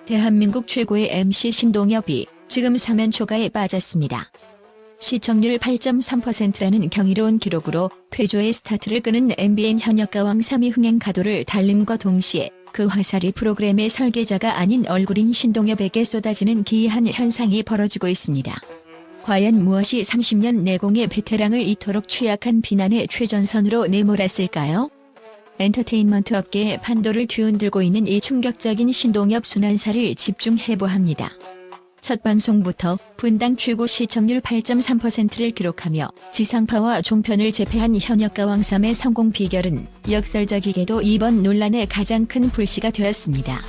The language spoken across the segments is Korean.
대한민국 최고의 MC 신동엽이 지금 사면초가에 빠졌습니다. 시청률 8.3%라는 경이로운 기록으로 쾌조의 스타트를 끄는 MBN 현역가왕 3위 흥행 가도를 달림과 동시에 그 화살이 프로그램의 설계자가 아닌 얼굴인 신동엽에게 쏟아지는 기이한 현상이 벌어지고 있습니다. 과연 무엇이 30년 내공의 베테랑을 이토록 취약한 비난의 최전선으로 내몰았을까요? 엔터테인먼트 업계의 판도를 뒤흔들고 있는 이 충격적인 신동엽 순환사를 집중해보합니다. 첫 방송부터 분당 최고 시청률 8.3%를 기록하며 지상파와 종편을 제패한 현역가왕 3의 성공 비결은 역설적이게도 이번 논란의 가장 큰 불씨가 되었습니다.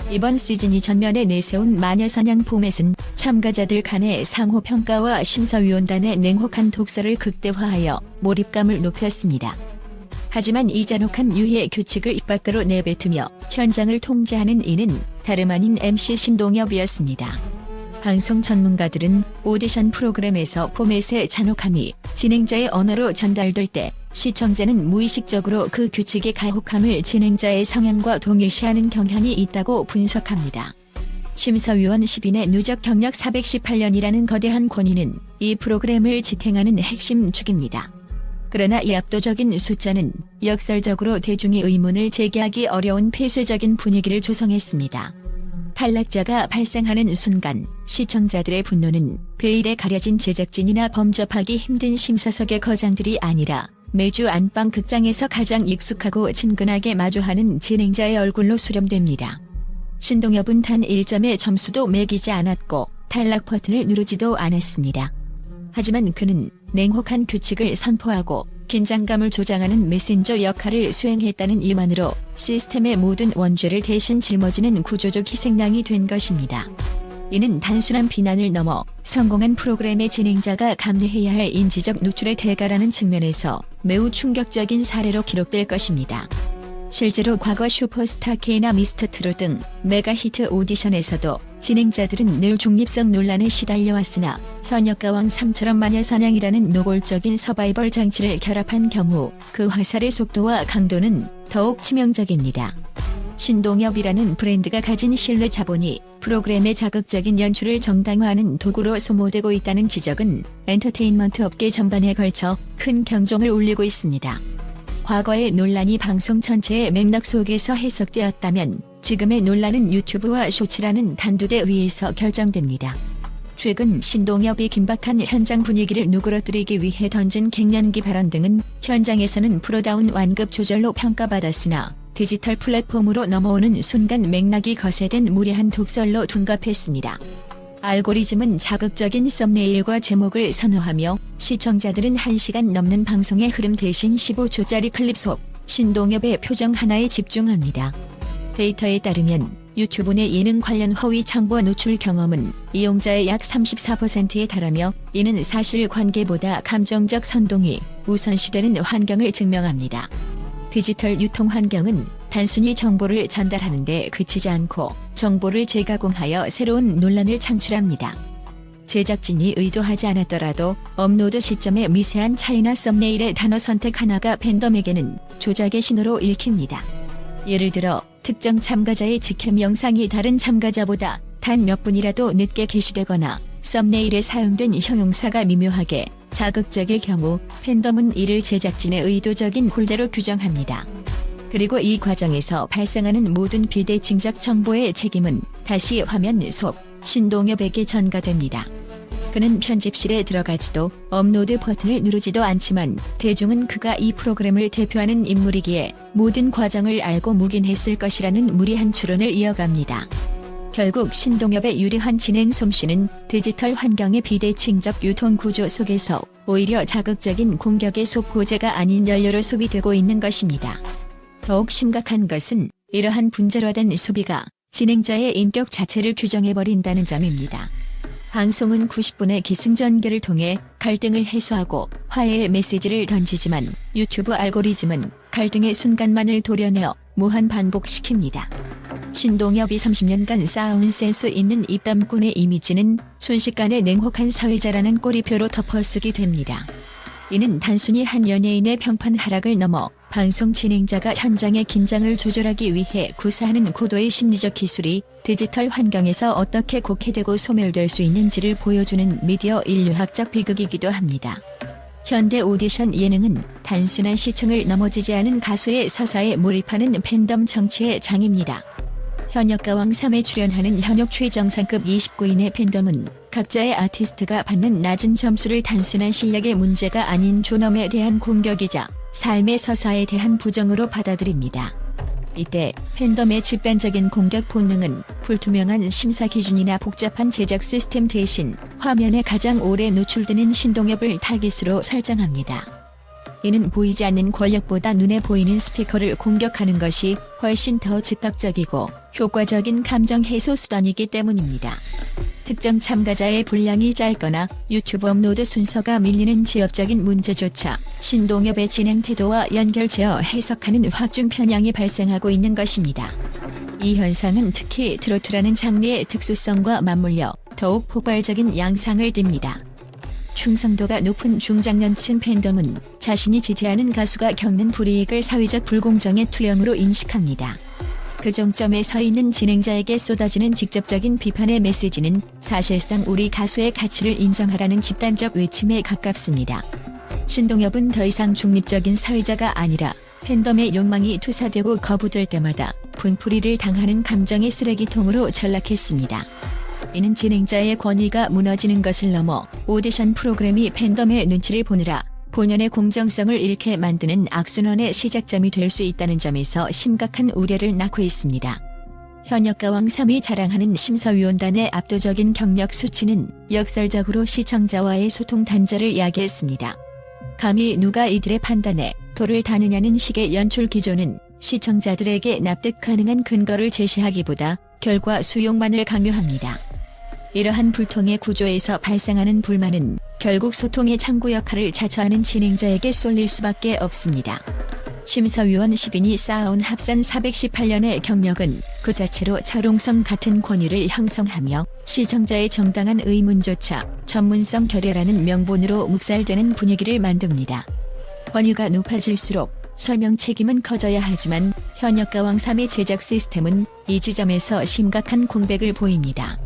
이번 시즌이 전면에 내세운 마녀사냥 포맷은 참가자들 간의 상호평가와 심사위원단의 냉혹한 독설을 극대화하여 몰입감을 높였습니다. 하지만 이 잔혹한 유희의 규칙을 입 밖으로 내뱉으며 현장을 통제하는 이는 다름 아닌 MC 신동엽이었습니다. 방송 전문가들은 오디션 프로그램에서 포맷의 잔혹함이 진행자의 언어로 전달될 때 시청자는 무의식적으로 그 규칙의 가혹함을 진행자의 성향과 동일시하는 경향이 있다고 분석합니다. 심사위원 10인의 누적 경력 418년이라는 거대한 권위는 이 프로그램을 지탱하는 핵심 축입니다. 그러나 이 압도적인 숫자는 역설적으로 대중의 의문을 제기하기 어려운 폐쇄적인 분위기를 조성했습니다. 탈락자가 발생하는 순간 시청자들의 분노는 베일에 가려진 제작진이나 범접하기 힘든 심사석의 거장들이 아니라 매주 안방 극장에서 가장 익숙하고 친근하게 마주하는 진행자의 얼굴로 수렴됩니다. 신동엽은 단 1점의 점수도 매기지 않았고 탈락 버튼을 누르지도 않았습니다. 하지만 그는 냉혹한 규칙을 선포하고 긴장감을 조장하는 메신저 역할을 수행했다는 이만으로 시스템의 모든 원죄를 대신 짊어지는 구조적 희생양이 된 것입니다. 이는 단순한 비난을 넘어 성공한 프로그램의 진행자가 감내해야 할 인지적 노출의 대가라는 측면에서 매우 충격적인 사례로 기록될 것입니다. 실제로 과거 슈퍼스타 K나 미스터 트롯 등 메가 히트 오디션에서도 진행자들은 늘 중립성 논란에 시달려왔으나 현역가왕 3처럼 마녀사냥이라는 노골적인 서바이벌 장치를 결합한 경우 그 화살의 속도와 강도는 더욱 치명적입니다. 신동엽이라는 브랜드가 가진 신뢰 자본이 프로그램의 자극적인 연출을 정당화하는 도구로 소모되고 있다는 지적은 엔터테인먼트 업계 전반에 걸쳐 큰 경종을 울리고 있습니다. 과거의 논란이 방송 전체의 맥락 속에서 해석되었다면 지금의 논란은 유튜브와 쇼츠라는 단두대 위에서 결정됩니다. 최근 신동엽이 긴박한 현장 분위기를 누그러뜨리기 위해 던진 갱년기 발언 등은 현장에서는 프로다운 완급 조절로 평가받았으나 디지털 플랫폼으로 넘어오는 순간 맥락이 거세된 무례한 독설로 둔갑했습니다. 알고리즘은 자극적인 썸네일과 제목을 선호하며 시청자들은 1시간 넘는 방송의 흐름 대신 15초짜리 클립 속 신동엽의 표정 하나에 집중합니다. 데이터에 따르면 유튜브 내 예능 관련 허위 정보 노출 경험은 이용자의 약 34%에 달하며 이는 사실관계보다 감정적 선동이 우선시되는 환경을 증명합니다. 디지털 유통 환경은 단순히 정보를 전달하는 데 그치지 않고 정보를 재가공하여 새로운 논란을 창출합니다. 제작진이 의도하지 않았더라도 업로드 시점의 미세한 차이나 썸네일의 단어 선택 하나가 팬덤에게는 조작의 신호로 읽힙니다. 예를 들어 특정 참가자의 직캠 영상이 다른 참가자보다 단 몇 분이라도 늦게 게시되거나 썸네일에 사용된 형용사가 미묘하게 자극적일 경우 팬덤은 이를 제작진의 의도적인 홀대로 규정합니다. 그리고 이 과정에서 발생하는 모든 비대칭적 정보의 책임은 다시 화면 속 신동엽에게 전가됩니다. 그는 편집실에 들어가지도 업로드 버튼을 누르지도 않지만 대중은 그가 이 프로그램을 대표하는 인물이기에 모든 과정을 알고 묵인했을 것이라는 무리한 추론을 이어갑니다. 결국 신동엽의 유리한 진행 솜씨는 디지털 환경의 비대칭적 유통 구조 속에서 오히려 자극적인 공격의 소포제가 아닌 연료로 소비되고 있는 것입니다. 더욱 심각한 것은 이러한 분절화된 소비가 진행자의 인격 자체를 규정해버린다는 점입니다. 방송은 90분의 기승전결을 통해 갈등을 해소하고 화해의 메시지를 던지지만 유튜브 알고리즘은 갈등의 순간만을 도려내어 무한 반복시킵니다. 신동엽이 30년간 쌓아온 센스 있는 입담꾼의 이미지는 순식간에 냉혹한 사회자라는 꼬리표로 덮어쓰기 됩니다. 이는 단순히 한 연예인의 평판 하락을 넘어 방송 진행자가 현장의 긴장을 조절하기 위해 구사하는 고도의 심리적 기술이 디지털 환경에서 어떻게 곡해되고 소멸될 수 있는지를 보여주는 미디어 인류학적 비극이기도 합니다. 현대 오디션 예능은 단순한 시청을 넘어지지 않은 가수의 서사에 몰입하는 팬덤 정치의 장입니다. 현역가왕 3에 출연하는 현역 최정상급 29인의 팬덤은 각자의 아티스트가 받는 낮은 점수를 단순한 실력의 문제가 아닌 존엄에 대한 공격이자 삶의 서사에 대한 부정으로 받아들입니다. 이때 팬덤의 집단적인 공격 본능은 불투명한 심사 기준이나 복잡한 제작 시스템 대신 화면에 가장 오래 노출되는 신동엽을 타깃으로 설정합니다. 이는 보이지 않는 권력보다 눈에 보이는 스피커를 공격하는 것이 훨씬 더 즉각적이고 효과적인 감정 해소 수단이기 때문입니다. 특정 참가자의 분량이 짧거나 유튜브 업로드 순서가 밀리는 지역적인 문제조차 신동엽의 진행 태도와 연결지어 해석하는 확증 편향이 발생하고 있는 것입니다. 이 현상은 특히 트로트라는 장르의 특수성과 맞물려 더욱 폭발적인 양상을 띱니다. 충성도가 높은 중장년층 팬덤은 자신이 지지하는 가수가 겪는 불이익을 사회적 불공정의 투영으로 인식합니다. 그 정점에 서 있는 진행자에게 쏟아지는 직접적인 비판의 메시지는 사실상 우리 가수의 가치를 인정하라는 집단적 외침에 가깝습니다. 신동엽은 더 이상 중립적인 사회자가 아니라 팬덤의 욕망이 투사되고 거부될 때마다 분풀이를 당하는 감정의 쓰레기통으로 전락했습니다. 이는 진행자의 권위가 무너지는 것을 넘어 오디션 프로그램이 팬덤의 눈치를 보느라 본연의 공정성을 잃게 만드는 악순환의 시작점이 될 수 있다는 점에서 심각한 우려를 낳고 있습니다. 현역가왕 3이 자랑하는 심사위원단의 압도적인 경력 수치는 역설적으로 시청자와의 소통 단절을 야기했습니다. 감히 누가 이들의 판단에 도를 다느냐는 식의 연출 기조는 시청자들에게 납득 가능한 근거를 제시하기보다 결과 수용만을 강요합니다. 이러한 불통의 구조에서 발생하는 불만은 결국 소통의 창구 역할을 자처하는 진행자에게 쏠릴 수밖에 없습니다. 심사위원 10인이 쌓아온 합산 418년의 경력은 그 자체로 철옹성 같은 권위를 형성하며 시청자의 정당한 의문조차 전문성 결여라는 명분으로 묵살되는 분위기를 만듭니다. 권위가 높아질수록 설명 책임은 커져야 하지만 현역가왕 3의 제작 시스템은 이 지점에서 심각한 공백을 보입니다.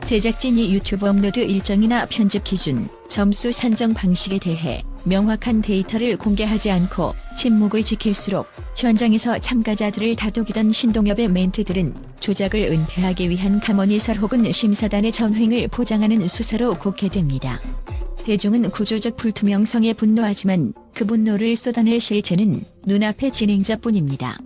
제작진이 유튜브 업로드 일정이나 편집 기준, 점수 산정 방식에 대해 명확한 데이터를 공개하지 않고 침묵을 지킬수록 현장에서 참가자들을 다독이던 신동엽의 멘트들은 조작을 은폐하기 위한 가머니설 혹은 심사단의 전횡을 포장하는 수사로 곡해됩니다. 대중은 구조적 불투명성에 분노하지만 그 분노를 쏟아낼 실체는 눈앞의 진행자뿐입니다.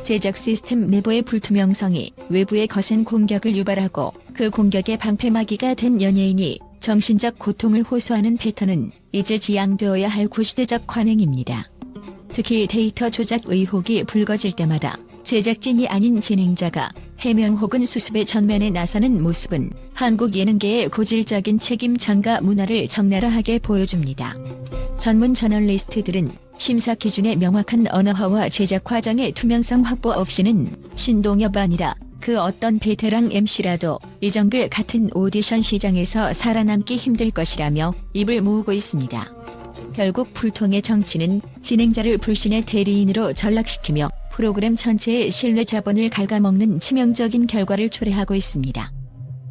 제작 시스템 내부의 불투명성이 외부의 거센 공격을 유발하고 그 공격의 방패막이가 된 연예인이 정신적 고통을 호소하는 패턴은 이제 지양되어야 할 구시대적 관행입니다. 특히 데이터 조작 의혹이 불거질 때마다 제작진이 아닌 진행자가 해명 혹은 수습의 전면에 나서는 모습은 한국 예능계의 고질적인 책임 전가 문화를 적나라하게 보여줍니다. 전문 저널리스트들은 심사 기준의 명확한 언어화와 제작 과정의 투명성 확보 없이는 신동엽 아니라 그 어떤 베테랑 MC라도 이 정글 같은 오디션 시장에서 살아남기 힘들 것이라며 입을 모으고 있습니다. 결국 불통의 정치는 진행자를 불신의 대리인으로 전락시키며 프로그램 전체의 신뢰 자본을 갉아먹는 치명적인 결과를 초래하고 있습니다.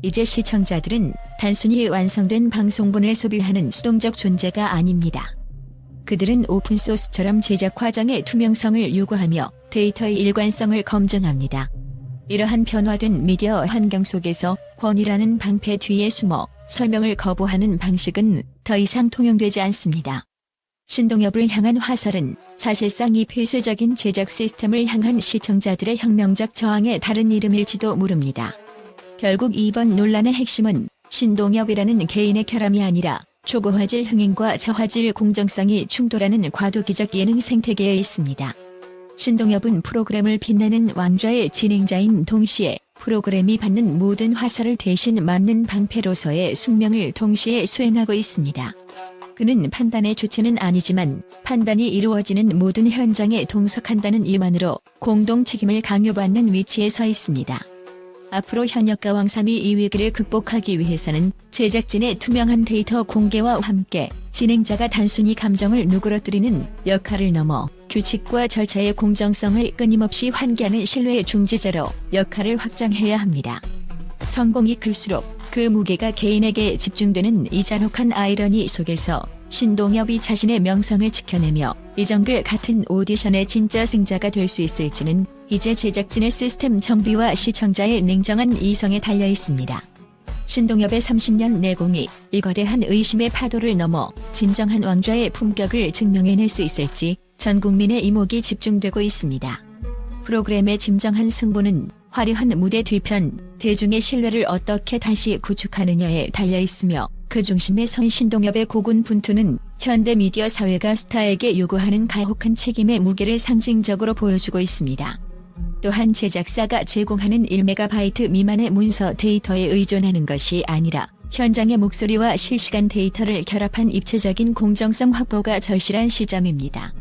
이제 시청자들은 단순히 완성된 방송분을 소비하는 수동적 존재가 아닙니다. 그들은 오픈소스처럼 제작 과정의 투명성을 요구하며 데이터의 일관성을 검증합니다. 이러한 변화된 미디어 환경 속에서 권위라는 방패 뒤에 숨어 설명을 거부하는 방식은 더 이상 통용되지 않습니다. 신동엽을 향한 화살은 사실상 이 폐쇄적인 제작 시스템을 향한 시청자들의 혁명적 저항의 다른 이름일지도 모릅니다. 결국 이번 논란의 핵심은 신동엽이라는 개인의 결함이 아니라 초고화질 흥행과 저화질 공정성이 충돌하는 과도기적 예능 생태계에 있습니다. 신동엽은 프로그램을 빛내는 왕좌의 진행자인 동시에 프로그램이 받는 모든 화살을 대신 맞는 방패로서의 숙명을 동시에 수행하고 있습니다. 그는 판단의 주체는 아니지만 판단이 이루어지는 모든 현장에 동석한다는 이유만으로 공동 책임을 강요받는 위치에 서 있습니다. 앞으로 현역가왕 3이 이 위기를 극복하기 위해서는 제작진의 투명한 데이터 공개와 함께 진행자가 단순히 감정을 누그러뜨리는 역할을 넘어 규칙과 절차의 공정성을 끊임없이 환기하는 신뢰의 중재자로 역할을 확장해야 합니다. 성공이 클수록 그 무게가 개인에게 집중되는 이 잔혹한 아이러니 속에서 신동엽이 자신의 명성을 지켜내며 이정글 같은 오디션의 진짜 승자가 될 수 있을지는 이제 제작진의 시스템 정비와 시청자의 냉정한 이성에 달려 있습니다. 신동엽의 30년 내공이 이 거대한 의심의 파도를 넘어 진정한 왕좌의 품격을 증명해낼 수 있을지 전 국민의 이목이 집중되고 있습니다. 프로그램의 진정한 승부는 화려한 무대 뒤편, 대중의 신뢰를 어떻게 다시 구축하느냐에 달려 있으며 그 중심에 선 신동엽의 고군분투는 현대 미디어 사회가 스타에게 요구하는 가혹한 책임의 무게를 상징적으로 보여주고 있습니다. 또한 제작사가 제공하는 1MB 미만의 문서 데이터에 의존하는 것이 아니라 현장의 목소리와 실시간 데이터를 결합한 입체적인 공정성 확보가 절실한 시점입니다.